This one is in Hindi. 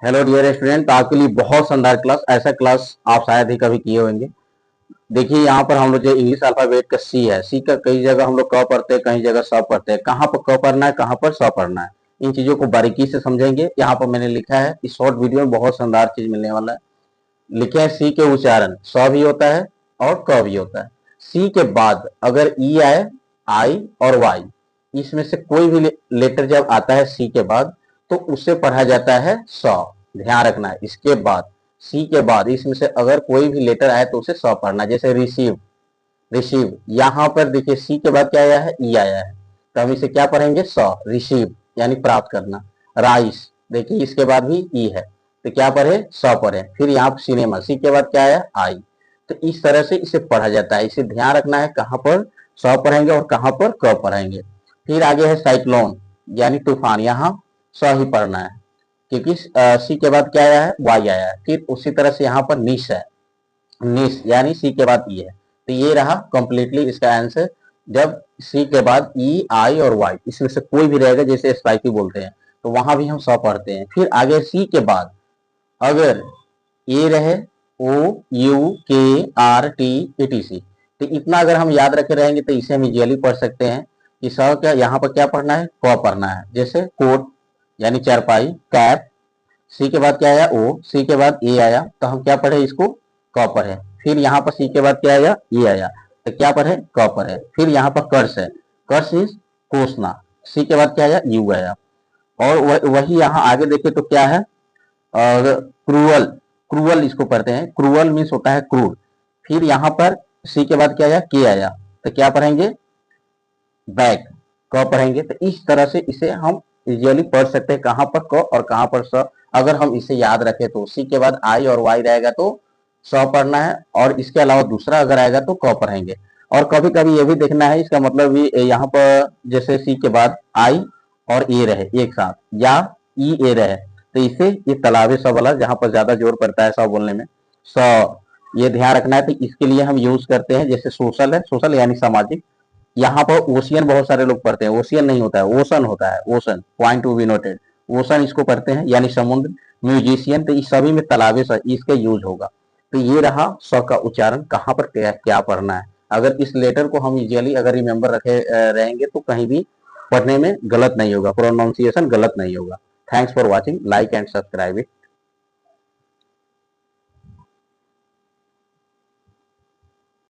हेलो डियर स्टूडेंट, तो आपके लिए बहुत शानदार क्लास, ऐसा क्लास आप शायद ही कभी किए होंगे। देखिए यहाँ पर हम लोग जो इंग्लिश अल्फाबेट का सी है, सी का कई जगह हम लोग क पढ़ते हैं, कई जगह स पढ़ते हैं। कहाँ पर क पढ़ना है, कहाँ पर स पढ़ना है, इन चीजों को बारीकी से समझेंगे। यहाँ पर मैंने लिखा है, इस शॉर्ट वीडियो में बहुत शानदार चीज मिलने वाला है। लिखे हैं सी के उच्चारण स भी होता है और क भी होता है। सी के बाद अगर ई आए, आई और वाई, इसमें से कोई भी लेटर जब आता है सी के बाद तो उससे पढ़ा जाता है स। ध्यान रखना है, इसके बाद सी के बाद इसमें से अगर कोई भी लेटर आए तो उसे स पढ़ना। जैसे रिसीव, रिसीव यहाँ पर देखिए सी के बाद क्या आया है, ई आया है, तो हम इसे क्या पढ़ेंगे, स। रिसीव यानी प्राप्त करना। राइस, देखिए इसके बाद भी ई है तो क्या पढ़े, स पढ़े। फिर यहाँ पर सिनेमा, सी के बाद क्या आया, आई। तो इस तरह से इसे पढ़ा जाता है। इसे ध्यान रखना है, कहाँ पर स पढ़ेंगे और कहाँ पर क पढ़ेंगे। फिर आगे है साइक्लोन यानी तूफान, यहाँ स ही पढ़ना है क्योंकि सी के बाद क्या आया है, वाई आया है। फिर उसी तरह से यहाँ पर निश है, निश यानी सी के बाद ई है। तो ये रहा कंप्लीटली इसका आंसर। जब सी के बाद ई, आई और वाई इसमें से कोई भी रहेगा, जैसे स्पाइकी बोलते हैं, तो वहां भी हम स पढ़ते हैं। फिर आगे सी के बाद अगर ए रहे, ओ, यू, के, आर, टी, etc, तो इतना अगर हम याद रखे रहेंगे तो इसे हम इजिली पढ़ सकते हैं कि स क्या यहाँ पर क्या पढ़ना है, क पढ़ना है। जैसे कोट यानी चारपाई, कैप, सी के बाद क्या आया, ओ, सी के बाद ए आया तो हम क्या पढ़े, इसको क पढ़े। फिर यहाँ पर सी के बाद क्या आया, ए आया तो क्या पढ़े, क पढ़े। फिर यहाँ पर कर्स है, कर्स इज कोसना, सी के बाद क्या आया, यू आया। और वही यहाँ आगे देखे तो क्या है, और क्रूअल, क्रूअल इसको पढ़ते हैं, क्रूअल मीन्स होता है क्रूर। फिर यहाँ पर सी के बाद क्या आया, के आया तो क्या पढ़ेंगे, बैक, क पढ़ेंगे। तो इस तरह से इसे हम इजिली पढ़ सकते हैं, कहाँ पर क और कहाँ पर स। अगर हम इसे याद रखें तो सी के बाद आई और वाई रहेगा तो स पढ़ना है, और इसके अलावा दूसरा अगर आएगा तो क पढ़ेंगे। और कभी कभी ये भी देखना है, इसका मतलब भी यहाँ पर जैसे सी के बाद आई और ए रहे एक साथ, या ई ए रहे, तो इसे ये तालाबे स वाला जहाँ पर ज्यादा जोर पड़ता है स बोलने में, स, ये ध्यान रखना है। तो इसके लिए हम यूज करते हैं, जैसे सोशल है, सोशल यानी सामाजिक। यहाँ पर ओशियन बहुत सारे लोग पढ़ते हैं, ओशियन नहीं होता है, ओशन होता है, ocean, point to be noted. Ocean इसको पढ़ते हैं यानी समुद्र। म्यूजिशियन, तो इस सभी में तालाबे स इसका यूज होगा। तो ये रहा स का उच्चारण, कहाँ पर क्या पढ़ना है। अगर इस लेटर को हम इजिली अगर रिमेंबर रखे रहेंगे तो कहीं भी पढ़ने में गलत नहीं होगा, प्रोनाउंसिएशन गलत नहीं होगा। Thanks for watching, like and subscribe it.